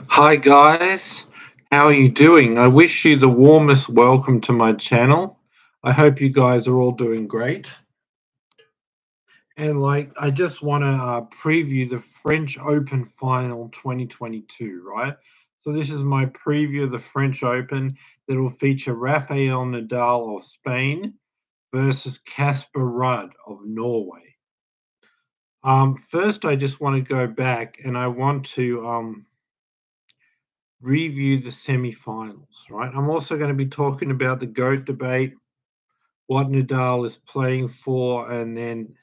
Hi guys, how are you doing? I wish you the warmest welcome to my channel. I hope you guys are all doing great. And I just want to preview the French Open Final 2022, right? So this is my preview of the French Open that will feature Rafael Nadal of Spain versus Casper Ruud of Norway. First, I just want to go back and I want to review the semi-finals, right? I'm also going to be talking about the GOAT debate, what Nadal is playing for, and then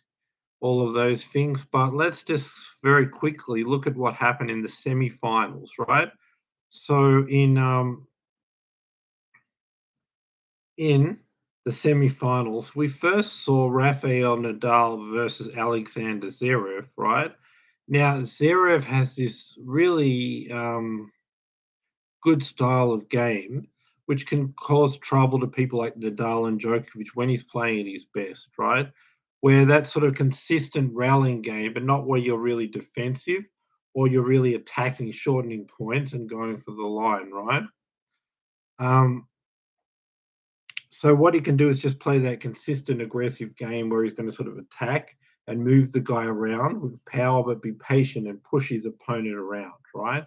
all of those things. But let's just very quickly look at what happened in the semi-finals, right? So in the semi-finals, we first saw Rafael Nadal versus Alexander Zverev, right? Now Zverev has this really good style of game, which can cause trouble to people like Nadal and Djokovic when he's playing at his best, right? Where that sort of consistent rallying game, but not where you're really defensive or you're really attacking, shortening points and going for the line, right? Um, so what he can do is just play that consistent aggressive game where he's going to sort of attack and move the guy around with power, but be patient and push his opponent around, right?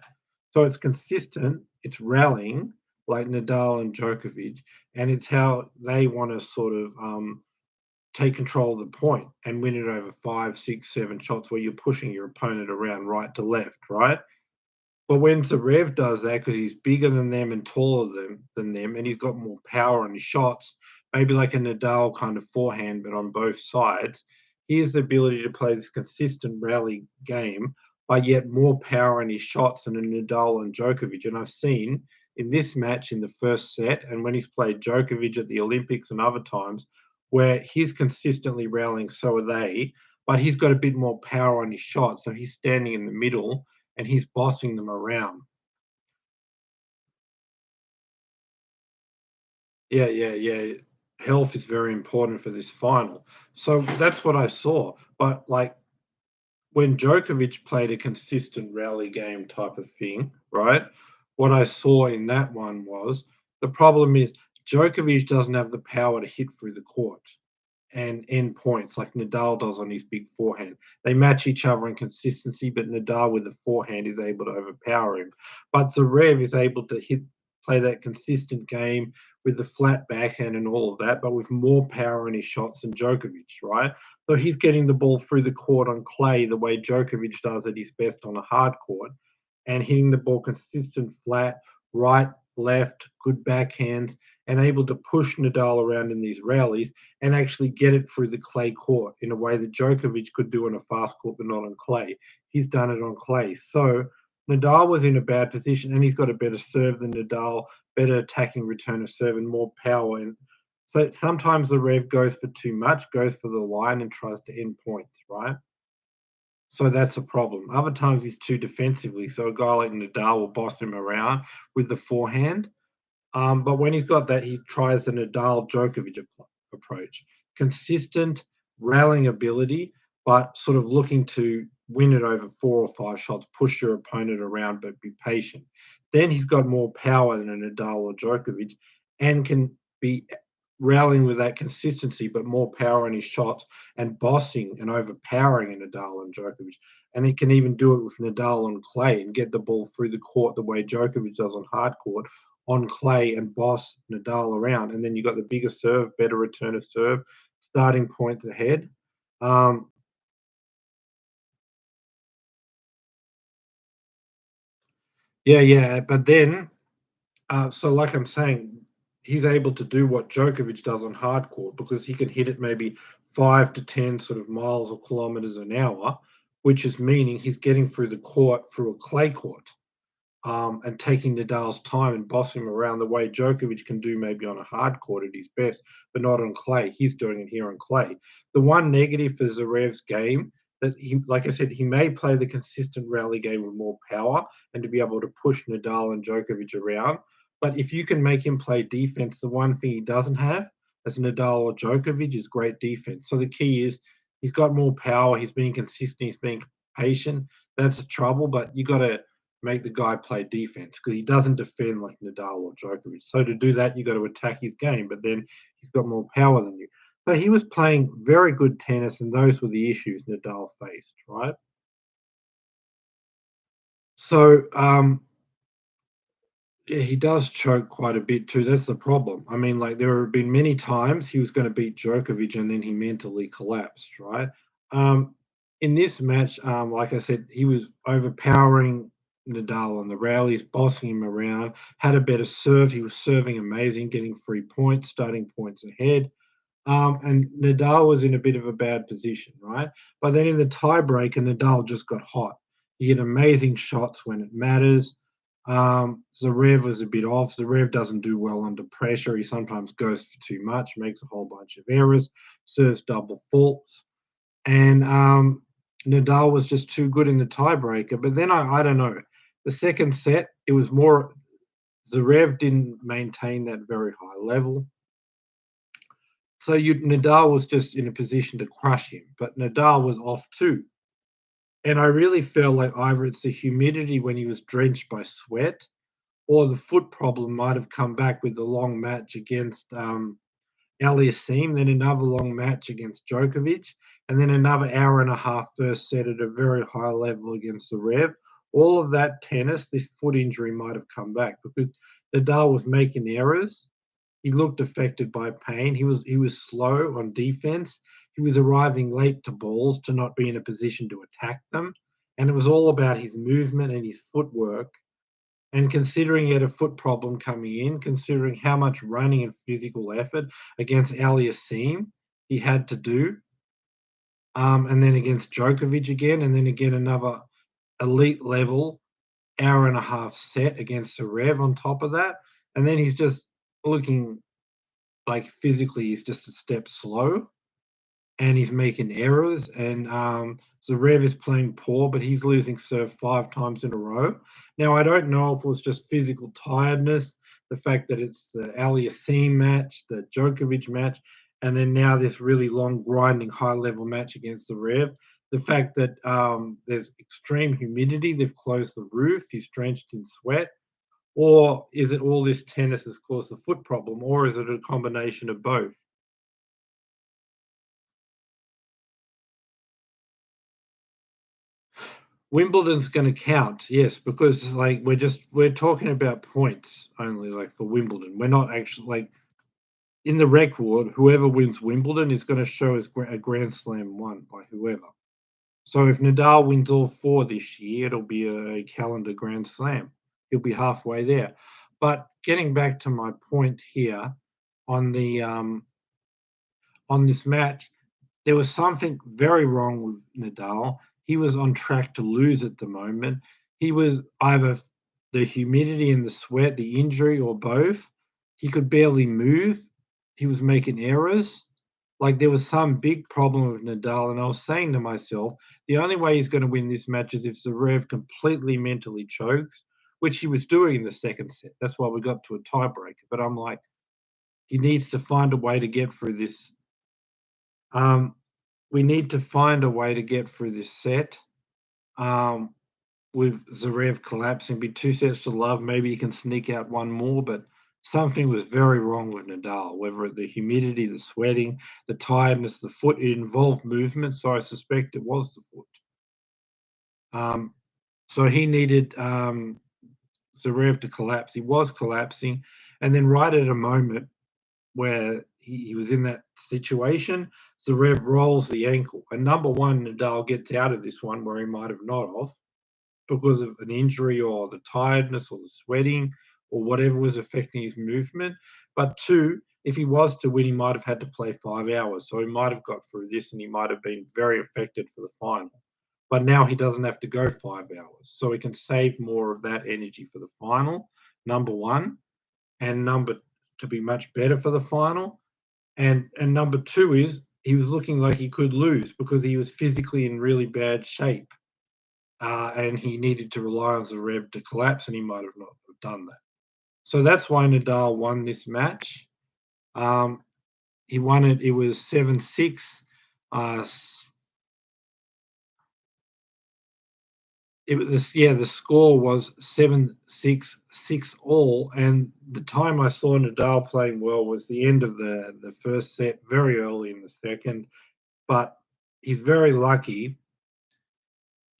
So it's consistent, it's rallying like Nadal and Djokovic, and it's how they want to sort of take control of the point and win it over five, six, seven shots where you're pushing your opponent around right to left, right? But when Zverev does that, because he's bigger than them and taller than them, and he's got more power on his shots, maybe like a Nadal kind of forehand, but on both sides, he has the ability to play this consistent rally game, but yet more power in his shots than a Nadal and Djokovic. And I've seen in this match in the first set, and when he's played Djokovic at the Olympics and other times, where he's consistently rallying, so are they, but he's got a bit more power on his shot, so he's standing in the middle and he's bossing them around. Yeah. Health is very important for this final. So that's what I saw. But like when Djokovic played a consistent rally game type of thing, right? What I saw in that one was the problem is Djokovic doesn't have the power to hit through the court and end points like Nadal does on his big forehand. They match each other in consistency, but Nadal with the forehand is able to overpower him. But Zverev is able to play that consistent game with the flat backhand and all of that, but with more power in his shots than Djokovic, right? So he's getting the ball through the court on clay the way Djokovic does at his best on a hard court and hitting the ball consistent flat, right, left, good backhands, and able to push Nadal around in these rallies and actually get it through the clay court in a way that Djokovic could do on a fast court but not on clay. He's done it on clay. So Nadal was in a bad position and he's got a better serve than Nadal, better attacking return of serve and more power. And so sometimes the Rev goes for too much, goes for the line and tries to end points, right? So that's a problem. Other times he's too defensively. So a guy like Nadal will boss him around with the forehand. But when he's got that, he tries the Nadal Djokovic approach. Consistent rallying ability, but sort of looking to win it over four or five shots, push your opponent around, but be patient. Then he's got more power than a Nadal or Djokovic and can be rallying with that consistency, but more power in his shots and bossing and overpowering a Nadal and Djokovic. And he can even do it with Nadal on clay and get the ball through the court the way Djokovic does on hard court on clay and boss Nadal around. And then you got the bigger serve, better return of serve, starting points ahead. Um, yeah. But then, so like I'm saying, he's able to do what Djokovic does on hard court because he can hit it maybe 5 to 10 sort of miles or kilometers an hour, which is meaning he's getting through the court through a clay court. And taking Nadal's time and bossing him around the way Djokovic can do maybe on a hard court at his best, but not on clay. He's doing it here on clay. The one negative for Zverev's game that he, like I said, he may play the consistent rally game with more power and to be able to push Nadal and Djokovic around. But if you can make him play defense, the one thing he doesn't have as Nadal or Djokovic is great defense. So the key is he's got more power. He's being consistent. He's being patient. That's the trouble. But you got to make the guy play defense because he doesn't defend like Nadal or Djokovic. So to do that, you got to attack his game, but then he's got more power than you. So he was playing very good tennis, and those were the issues Nadal faced, right? So yeah, he does choke quite a bit too. That's the problem. I mean, like there have been many times he was going to beat Djokovic and then he mentally collapsed, right? Um, in this match, like I said, he was overpowering Nadal on the rallies, bossing him around, had a better serve. He was serving amazing, getting 3 points, starting points ahead. And Nadal was in a bit of a bad position, right? But then in the tiebreaker, Nadal just got hot. He had amazing shots when it matters. Zverev was a bit off. Zverev doesn't do well under pressure. He sometimes goes for too much, makes a whole bunch of errors, serves double faults. And Nadal was just too good in the tiebreaker. But then I don't know. The second set, it was more Zverev didn't maintain that very high level. So Nadal was just in a position to crush him, but Nadal was off too. And I really felt like either it's the humidity when he was drenched by sweat, or the foot problem might have come back with the long match against Aliassime, then another long match against Djokovic, and then another hour and a half first set at a very high level against Zverev. All of that tennis, this foot injury might have come back because Nadal was making errors. He looked affected by pain. He was slow on defense. He was arriving late to balls to not be in a position to attack them. And it was all about his movement and his footwork. And considering he had a foot problem coming in, considering how much running and physical effort against Aliassime he had to do, and then against Djokovic again, and then again another elite level hour and a half set against Zverev on top of that, and then he's just looking like physically he's just a step slow and he's making errors and Zverev is playing poor but he's losing serve 5 times in a row. Now I don't know if it was just physical tiredness, the fact that it's the Aliassime match, the Djokovic match, and then now this really long grinding high level match against Zverev. The fact that there's extreme humidity, they've closed the roof, he's drenched in sweat, or is it all this tennis has caused the foot problem, or is it a combination of both? Wimbledon's going to count, yes, because like we're talking about points only, like for Wimbledon. We're not actually like in the record. Whoever wins Wimbledon is going to show as a Grand Slam won by whoever. So if Nadal wins all four this year, it'll be a calendar Grand Slam. He'll be halfway there. But getting back to my point here on the on this match, there was something very wrong with Nadal. He was on track to lose at the moment. He was either the humidity and the sweat, the injury, or both. He could barely move. He was making errors. Like there was some big problem with Nadal, and I was saying to myself, the only way he's going to win this match is if Zverev completely mentally chokes, which he was doing in the second set. That's why we got to a tiebreaker. But I'm like, he needs to find a way to get through this. Um, we need to find a way to get through this set. Um, with Zverev collapsing, be 2 sets to love. Maybe he can sneak out one more, but something was very wrong with Nadal. Whether the humidity, the sweating, the tiredness, the foot, it involved movement, so I suspect it was the foot. Um, so he needed Zverev to collapse. He was collapsing, and then right at a moment where he was in that situation, Zverev rolls the ankle. And number one, Nadal gets out of this one where he might have not off because of an injury or the tiredness or the sweating or whatever was affecting his movement. But two, if he was to win, he might have had to play 5 hours. So he might have got through this and he might have been very affected for the final. But now he doesn't have to go 5 hours. So he can save more of that energy for the final, number one. And number to be much better for the final. And number two is he was looking like he could lose because he was physically in really bad shape. And he needed to rely on Zverev to collapse, and he might have not have done that. So that's why Nadal won this match. Um, he won it. It was 7-6. It was this, yeah, the score was 7-6, 6 all, and the time I saw Nadal playing well was the end of the first set, very early in the second. But he's very lucky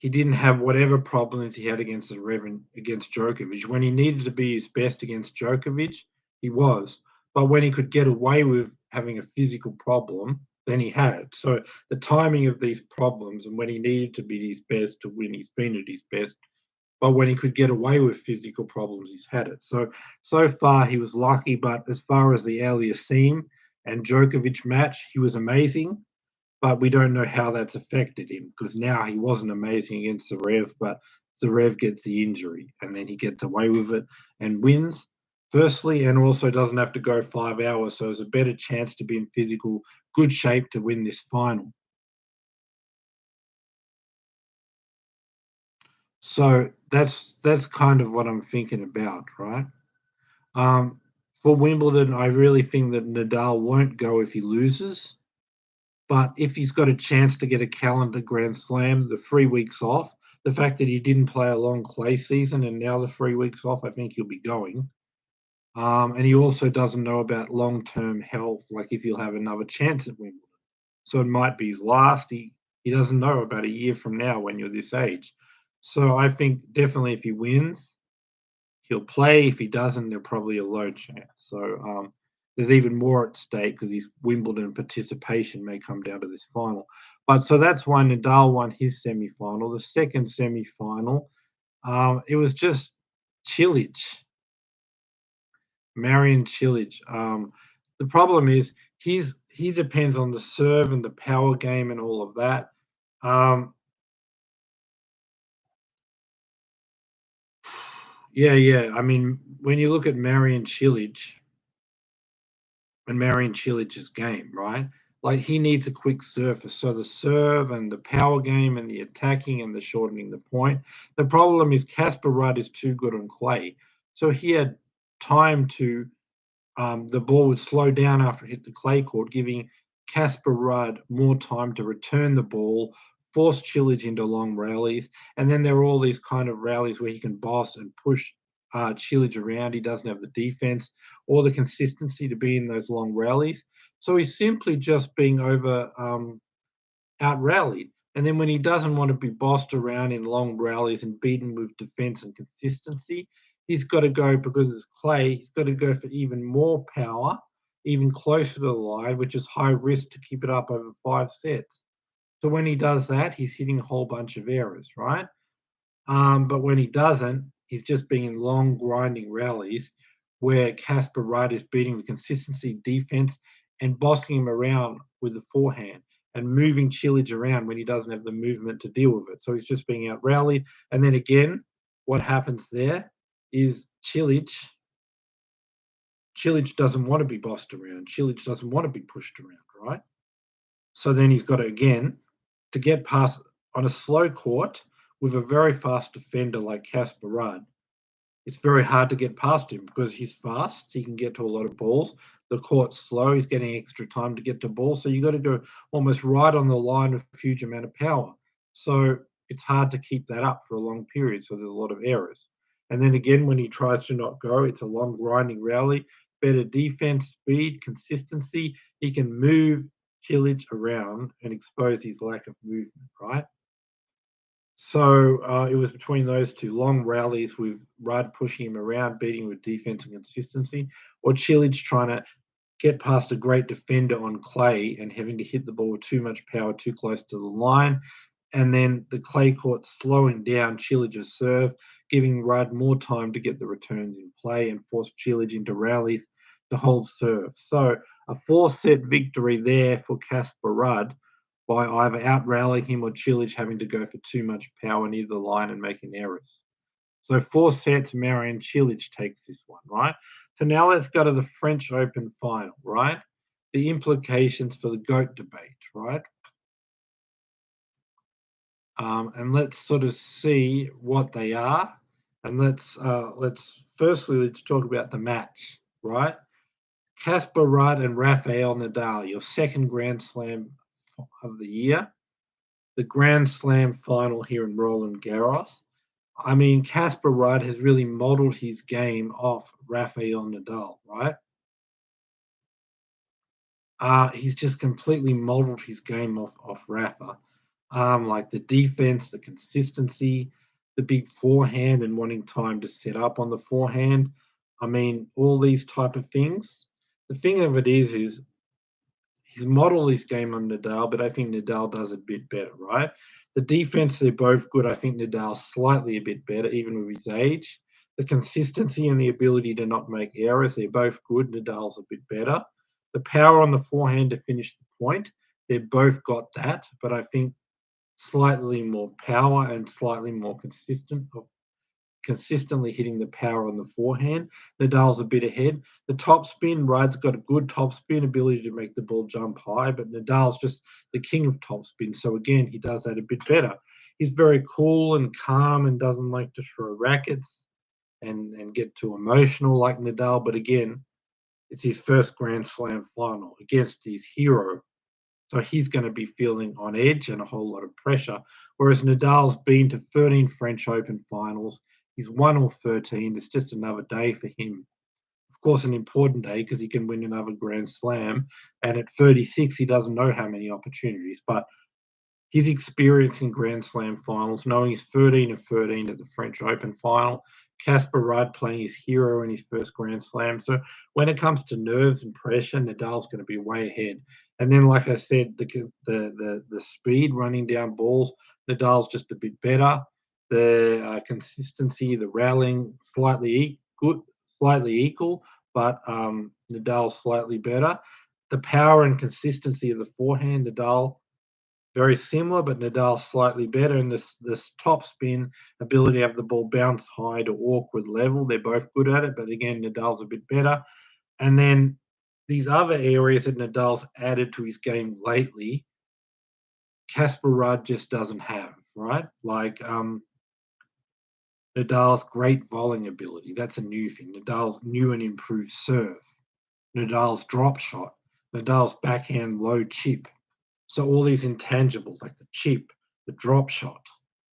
he didn't have whatever problems he had against against Djokovic. When he needed to be his best against Djokovic, he was. But when he could get away with having a physical problem, then he had it. So the timing of these problems and when he needed to be his best to win, he's been at his best. But when he could get away with physical problems, he's had it. So far he was lucky. But as far as the Aliassime and Djokovic match, he was amazing, but we don't know how that's affected him because now he wasn't amazing against Zverev, but Zverev gets the injury and then he gets away with it and wins, firstly, and also doesn't have to go 5 hours. So there's a better chance to be in physical good shape to win this final. So that's kind of what I'm thinking about, right? Um, for Wimbledon, I really think that Nadal won't go if he loses. But if he's got a chance to get a calendar Grand Slam, the 3 weeks off, the fact that he didn't play a long clay season and now the 3 weeks off, I think he'll be going. And he also doesn't know about long term health, like if he'll have another chance at Wimbledon. So it might be his last. He doesn't know about a year from now when you're this age. So I think definitely if he wins, he'll play. If he doesn't, there's probably a low chance. So there's even more at stake because his Wimbledon participation may come down to this final. But so that's why Nadal won his semi-final. The second semi-final, it was just Cilic, Marian Cilic. The problem is he depends on the serve and the power game and all of that. Yeah. I mean, when you look at Marian Cilic, and Marian Cilic's game, right? Like he needs a quick surface. So the serve and the power game and the attacking and the shortening the point. The problem is Casper Ruud is too good on clay. So he had time to the ball would slow down after it hit the clay court, giving Casper Ruud more time to return the ball, force Cilic into long rallies, and then there are all these kind of rallies where he can boss and push Cilic around. He doesn't have the defense or the consistency to be in those long rallies, so he's simply just being over out rallied. And then when he doesn't want to be bossed around in long rallies and beaten with defense and consistency, he's got to go because it's clay. He's got to go for even more power, even closer to the line, which is high risk to keep it up over 5 sets. So when he does that, he's hitting a whole bunch of errors, right? But when he doesn't, he's just being in long grinding rallies where Casper Ruud is beating with consistency, defense, and bossing him around with the forehand and moving Cilic around when he doesn't have the movement to deal with it. So he's just being out rallied. And then again, what happens there is Cilic doesn't want to be bossed around. Cilic doesn't want to be pushed around, right? So then he's got to, again, to get past on a slow court with a very fast defender like Casper Ruud, it's very hard to get past him because he's fast. He can get to a lot of balls. The court's slow. He's getting extra time to get to balls. So you got to go almost right on the line with a huge amount of power. So it's hard to keep that up for a long period. So there's a lot of errors. And then again, when he tries to not go, it's a long grinding rally. Better defense, speed, consistency. He can move Cilic around and expose his lack of movement, right? So it was between those two long rallies with Rudd pushing him around, beating with defense and consistency, or Cilic trying to get past a great defender on clay and having to hit the ball with too much power too close to the line. And then the clay court slowing down Cilic's serve, giving Rudd more time to get the returns in play and force Cilic into rallies to hold serve. So a 4 set victory there for Casper Rudd by either out rallying him or Cilic having to go for too much power near the line and making errors. So 4 sets, Marian Cilic takes this one, right? So now let's go to the French Open final, right? The implications for the GOAT debate, right? And let's sort of see what they are. And let's talk about the match, right? Casper Ruud and Rafael Nadal, your second Grand Slam of the year, the Grand Slam final here in Roland Garros. I mean, Casper Ruud has really modeled his game off Rafael Nadal, right? He's just completely modeled his game off Rafa. Like the defense, the consistency, the big forehand, and wanting time to set up on the forehand. I mean, all these type of things. The thing of it is he's modeled his game on Nadal, but I think Nadal does a bit better, right? The defense, they're both good. I think Nadal's slightly a bit better, even with his age. The consistency and the ability to not make errors, they're both good. Nadal's a bit better. The power on the forehand to finish the point, they've both got that, but I think slightly more power and slightly more consistently hitting the power on the forehand. Nadal's a bit ahead. The top spin, Rudd's got a good top spin ability to make the ball jump high, but Nadal's just the king of top spin. So again, he does that a bit better. He's very cool and calm and doesn't like to throw rackets and get too emotional like Nadal. But again, it's his first Grand Slam final against his hero. So he's going to be feeling on edge and a whole lot of pressure. Whereas Nadal's been to 13 French Open finals. He's won all 13. It's just another day for him. Of course, an important day because he can win another Grand Slam. And at 36, he doesn't know how many opportunities. But his experience in Grand Slam finals, knowing he's 13 of 13 at the French Open final, Casper Ruud playing his hero in his first Grand Slam. So when it comes to nerves and pressure, Nadal's going to be way ahead. And then, like I said, the speed running down balls, Nadal's just a bit better. The consistency, the rallying, slightly equal, but Nadal's slightly better. The power and consistency of the forehand, Nadal very similar, but Nadal slightly better. And this top spin ability to have the ball bounce high to awkward level, they're both good at it. But again, Nadal's a bit better. And then these other areas that Nadal's added to his game lately, Casper Ruud just doesn't have, right? Like Nadal's great volleying ability. That's a new thing. Nadal's new and improved serve. Nadal's drop shot. Nadal's backhand low chip. So all these intangibles like the chip, the drop shot,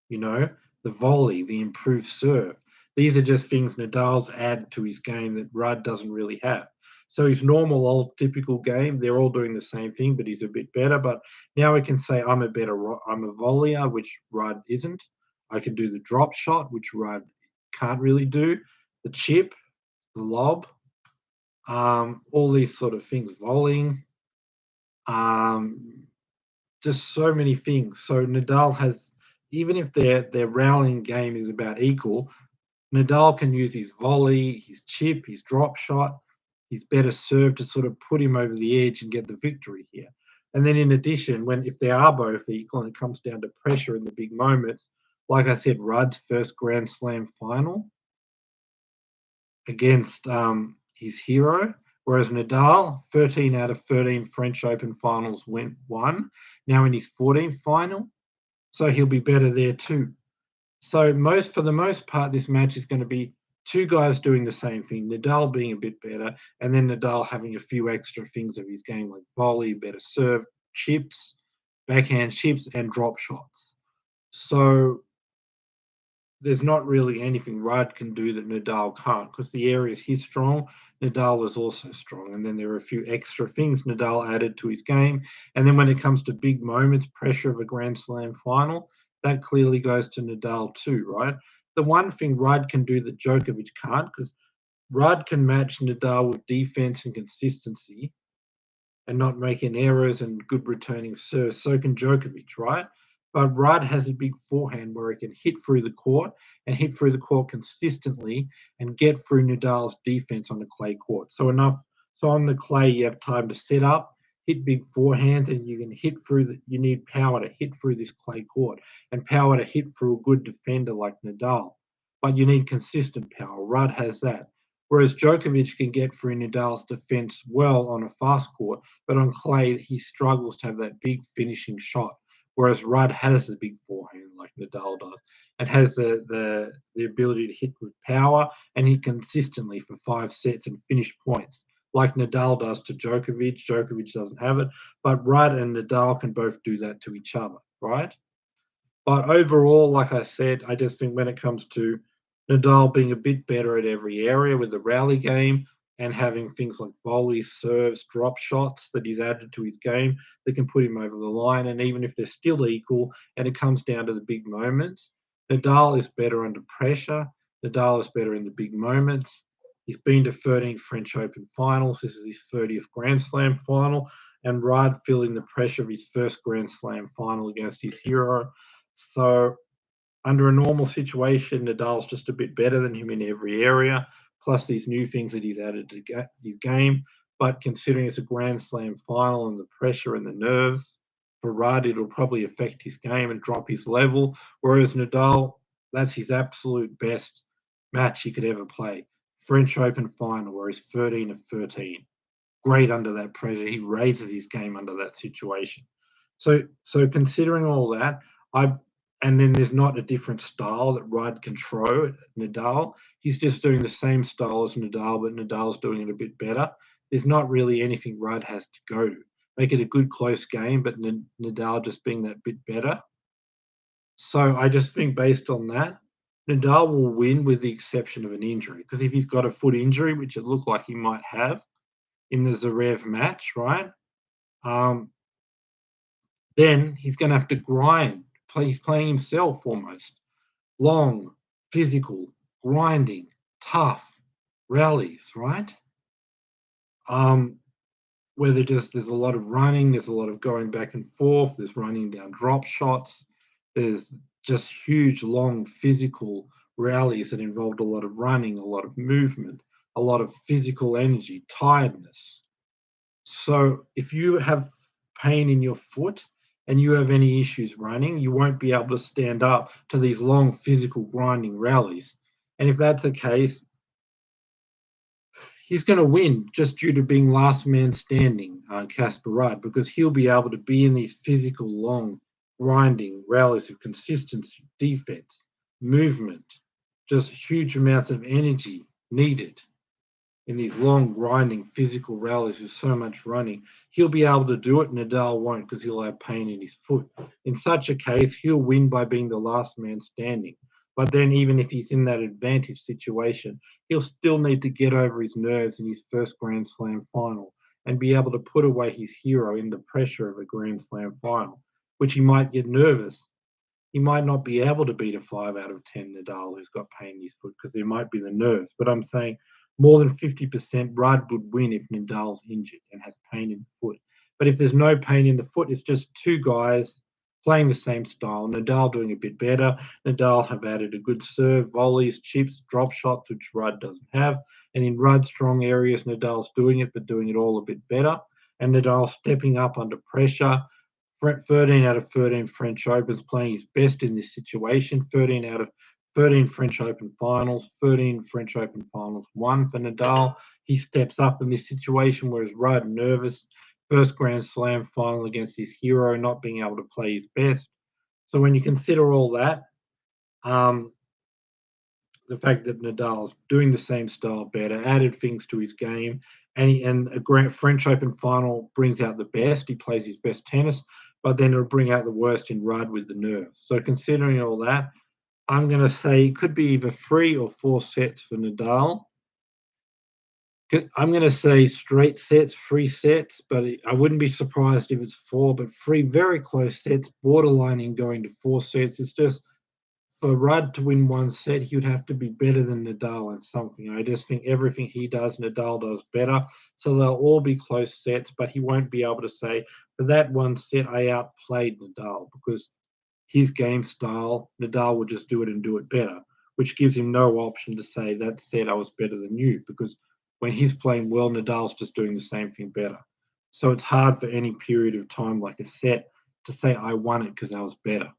the volley, the improved serve. These are just things Nadal's added to his game that Rudd doesn't really have. So his normal old typical game, they're all doing the same thing, but he's a bit better. But now we can say I'm a volleyer, which Rudd isn't. I can do the drop shot, which Rudd can't really do. The chip, the lob, all these sort of things, volleying. Just so many things. So Nadal has, even if their rallying game is about equal, Nadal can use his volley, his chip, his drop shot, his better serve to sort of put him over the edge and get the victory here. And then in addition, if they are both equal and it comes down to pressure in the big moments, like I said, Rudd's first Grand Slam final against his hero, whereas Nadal, 13 out of 13 French Open finals won. Now in his 14th final, so he'll be better there too. So for the most part, this match is going to be two guys doing the same thing. Nadal being a bit better, and then Nadal having a few extra things of his game like volley, better serve, chips, backhand chips, and drop shots. So there's not really anything Rudd can do that Nadal can't because the areas he's strong, Nadal is also strong. And then there are a few extra things Nadal added to his game. And then when it comes to big moments, pressure of a Grand Slam final, that clearly goes to Nadal too, right? The one thing Rudd can do that Djokovic can't, because Rudd can match Nadal with defense and consistency and not making errors and good returning serves. So can Djokovic, right? But Rudd has a big forehand where he can hit through the court and hit through the court consistently and get through Nadal's defense on the clay court. So on the clay, you have time to set up, hit big forehands, and you can hit through. You need power to hit through this clay court and power to hit through a good defender like Nadal. But you need consistent power. Rudd has that. Whereas Djokovic can get through Nadal's defense well on a fast court, but on clay, he struggles to have that big finishing shot. Whereas Rudd has the big forehand like Nadal does and has the ability to hit with power and hit consistently for 5 sets and finish points like Nadal does to Djokovic. Djokovic doesn't have it, but Rudd and Nadal can both do that to each other, right? But overall, like I said, I just think when it comes to Nadal being a bit better at every area with the rally game and having things like volleys, serves, drop shots that he's added to his game that can put him over the line. And even if they're still equal and it comes down to the big moments, Nadal is better under pressure. Nadal is better in the big moments. He's been to 13 French Open finals. This is his 30th Grand Slam final. And Rudd feeling the pressure of his first Grand Slam final against his hero. So under a normal situation, Nadal's just a bit better than him in every area, plus these new things that he's added to his game. But considering it's a Grand Slam final and the pressure and the nerves, for Rudd, it'll probably affect his game and drop his level. Whereas Nadal, that's his absolute best match he could ever play. French Open final, where he's 13 of 13. Great under that pressure. He raises his game under that situation. So considering all that, I and then there's not a different style that Rudd can throw at Nadal. He's just doing the same style as Nadal, but Nadal's doing it a bit better. There's not really anything Rudd has to go to. Make it a good close game, but Nadal just being that bit better. So I just think based on that, Nadal will win with the exception of an injury. Because if he's got a foot injury, which it looked like he might have in the Zverev match, right? Um, then he's going to have to grind. He's playing himself almost. Long, physical, grinding, tough rallies, right? Um, whether just there's a lot of running, there's a lot of going back and forth, there's running down drop shots, there's just huge, long, physical rallies that involved a lot of running, a lot of movement, a lot of physical energy, tiredness. So if you have pain in your foot and you have any issues running, you won't be able to stand up to these long physical grinding rallies. And if that's the case, he's going to win just due to being last man standing, Casper Ruud, because he'll be able to be in these physical, long, grinding rallies of consistency, defense, movement, just huge amounts of energy needed in these long, grinding, physical rallies with so much running. He'll be able to do it. Nadal won't because he'll have pain in his foot. In such a case, he'll win by being the last man standing. But then, even if he's in that advantage situation, he'll still need to get over his nerves in his first Grand Slam final and be able to put away his hero in the pressure of a Grand Slam final, which he might get nervous. He might not be able to beat a 5 out of 10 Nadal who's got pain in his foot because there might be the nerves. But I'm saying more than 50% Rudd would win if Nadal's injured and has pain in the foot. But if there's no pain in the foot, it's just two guys playing the same style. Nadal doing a bit better. Nadal have added a good serve, volleys, chips, drop shots, which Rudd doesn't have. And in Rudd's strong areas, Nadal's doing it, but doing it all a bit better. And Nadal stepping up under pressure. 13 out of 13 French Opens playing his best in this situation. 13 out of 13 French Open finals, 13 French Open finals won for Nadal. He steps up in this situation, whereas Rudd, nervous, first Grand Slam final against his hero, not being able to play his best. So when you consider all that, um, the fact that Nadal's doing the same style better, added things to his game, and a Grand French Open final brings out the best. He plays his best tennis, but then it'll bring out the worst in Rudd with the nerves. So considering all that, I'm going to say it could be either 3 or 4 sets for Nadal. I'm going to say straight sets, 3 sets, but I wouldn't be surprised if it's 4, but 3 very close sets, borderlining going to 4 sets. It's just for Rudd to win 1 set, he would have to be better than Nadal at something. I just think everything he does, Nadal does better. So they'll all be close sets, but he won't be able to say, for that 1 set, I outplayed Nadal because his game style, Nadal will just do it and do it better, which gives him no option to say that set I was better than you because when he's playing well, Nadal's just doing the same thing better. So it's hard for any period of time like a set to say I won it because I was better.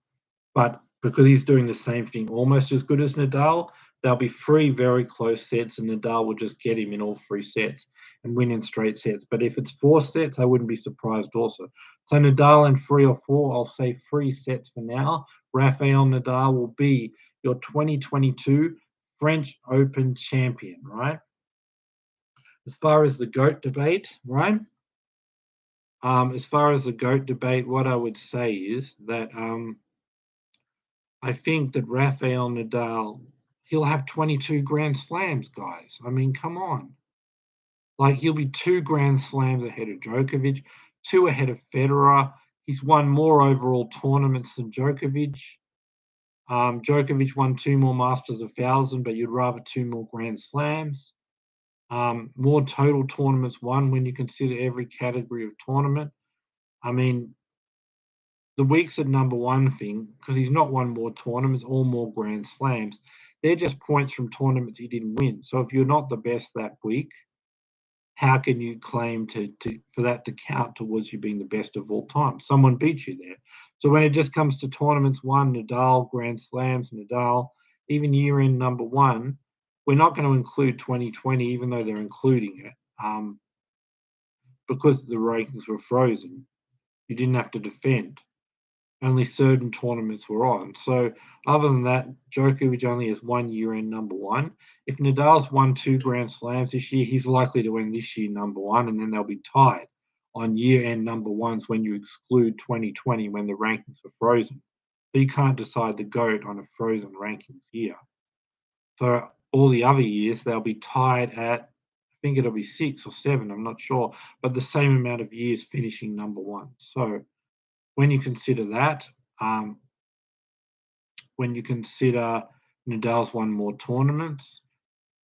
But because he's doing the same thing almost as good as Nadal, there'll be 3 very close sets, and Nadal will just get him in all 3 sets and win in straight sets. But if it's 4 sets, I wouldn't be surprised also. So Nadal in 3 or 4, I'll say 3 sets for now. Rafael Nadal will be your 2022 French Open champion, right? As far as the GOAT debate, right? As far as the GOAT debate, what I would say is that I think that Rafael Nadal, he'll have 22 Grand Slams, guys. I mean, come on. Like, he'll be 2 Grand Slams ahead of Djokovic, 2 ahead of Federer. He's won more overall tournaments than Djokovic. Djokovic won 2 more Masters 1000, but you'd rather 2 more Grand Slams. More total tournaments won when you consider every category of tournament. I mean, the weeks at number one thing, because he's not won more tournaments or more Grand Slams, they're just points from tournaments he didn't win. So if you're not the best that week, how can you claim for that to count towards you being the best of all time? Someone beat you there. So when it just comes to tournaments won, Nadal, Grand Slams, Nadal, even year-end number one, we're not going to include 2020, even though they're including it, because the rankings were frozen. You didn't have to defend. Only certain tournaments were on. So other than that, Djokovic only has 1 year-end number one. If Nadal's won 2 Grand Slams this year, he's likely to win this year number one, and then they'll be tied on year-end number ones when you exclude 2020 when the rankings were frozen. So you can't decide the GOAT on a frozen rankings year. So all the other years, they'll be tied at, I think it'll be 6 or 7, I'm not sure, but the same amount of years finishing number one. So when you consider that, when you consider Nadal's won more tournaments,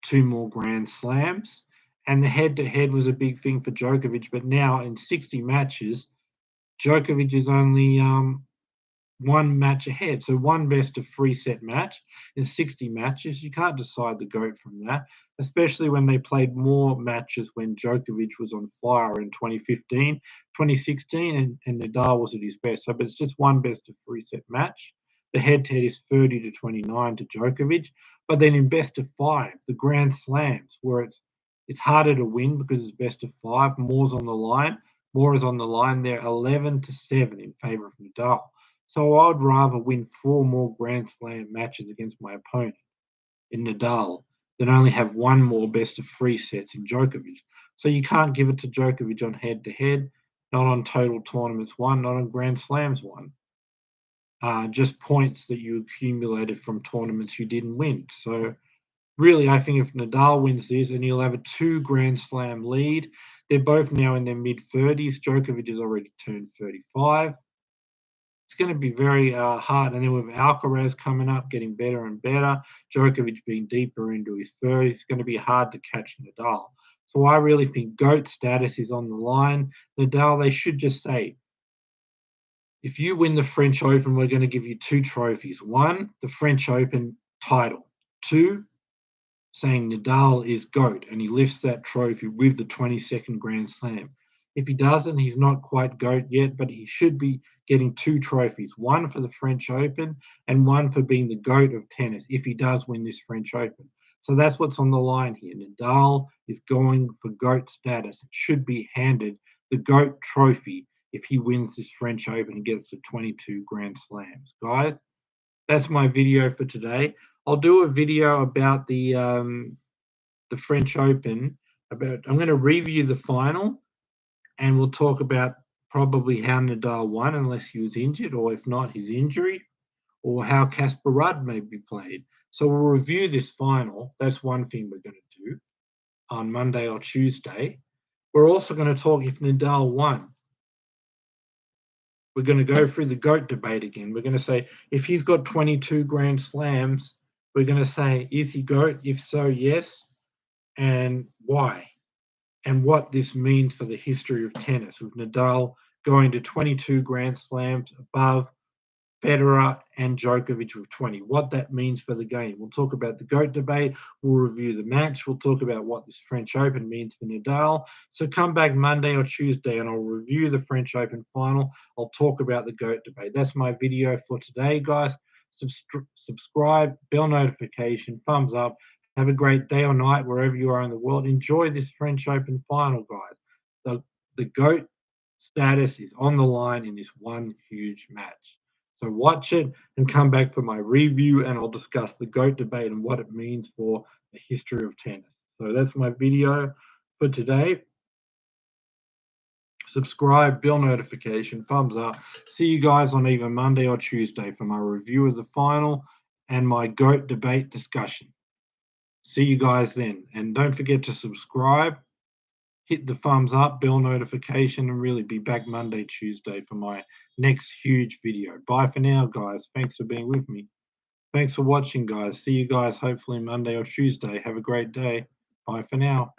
2 more Grand Slams, and the head-to-head was a big thing for Djokovic, but now in 60 matches, Djokovic is only 1 match ahead. So 1 best of 3 set match in 60 matches. You can't decide the GOAT from that, especially when they played more matches when Djokovic was on fire in 2015, 2016, and Nadal was at his best. So, but it's just 1 best of 3 set match. The head-to-head is 30 to 29 to Djokovic. But then in best of 5, the Grand Slams, where it's harder to win because it's best of 5, more's on the line. More is on the line. They're 11 to 7 in favour of Nadal. So I'd rather win 4 more Grand Slam matches against my opponent in Nadal than only have 1 more best of 3 sets in Djokovic. So you can't give it to Djokovic on head-to-head, not on total tournaments won, not on Grand Slams won. Just points that you accumulated from tournaments you didn't win. So really, I think if Nadal wins this, and he'll have a 2 Grand Slam lead, they're both now in their mid-30s. Djokovic has already turned 35. It's going to be very hard. And then with Alcaraz coming up, getting better and better, Djokovic being deeper into his 30s, it's going to be hard to catch Nadal. So I really think GOAT status is on the line. Nadal, they should just say, if you win the French Open, we're going to give you 2 trophies. 1, the French Open title. 2, saying Nadal is GOAT, and he lifts that trophy with the 22nd Grand Slam. If he doesn't, he's not quite GOAT yet, but he should be getting 2 trophies, 1 for the French Open and 1 for being the GOAT of tennis if he does win this French Open. So that's what's on the line here. Nadal is going for GOAT status. It should be handed the GOAT trophy if he wins this French Open and gets to 22 Grand Slams. Guys, that's my video for today. I'll do a video about the French Open. I'm going to review the final, and we'll talk about probably how Nadal won, unless he was injured, or if not, his injury, or how Casper Ruud may be played. So we'll review this final. That's one thing we're going to do on Monday or Tuesday. We're also going to talk if Nadal won. We're going to go through the GOAT debate again. We're going to say, if he's got 22 Grand Slams, we're going to say, is he GOAT? If so, yes. And why? And what this means for the history of tennis, with Nadal going to 22 Grand Slams above Federer and Djokovic with 20. What that means for the game. We'll talk about the GOAT debate. We'll review the match. We'll talk about what this French Open means for Nadal. So come back Monday or Tuesday and I'll review the French Open final. I'll talk about the GOAT debate. That's my video for today, guys. Subscribe, bell notification, thumbs up. Have a great day or night wherever you are in the world. Enjoy this French Open final, guys. The GOAT status is on the line in this one huge match. So watch it and come back for my review, and I'll discuss the GOAT debate and what it means for the history of tennis. So that's my video for today. subscribe, bell notification, thumbs up. See you guys on either Monday or Tuesday for my review of the final and my GOAT debate discussion. See you guys then. And don't forget to subscribe, hit the thumbs up, bell notification, and really be back Monday, Tuesday for my next huge video. Bye for now, guys. Thanks for being with me. Thanks for watching, guys. See you guys hopefully Monday or Tuesday. Have a great day. Bye for now.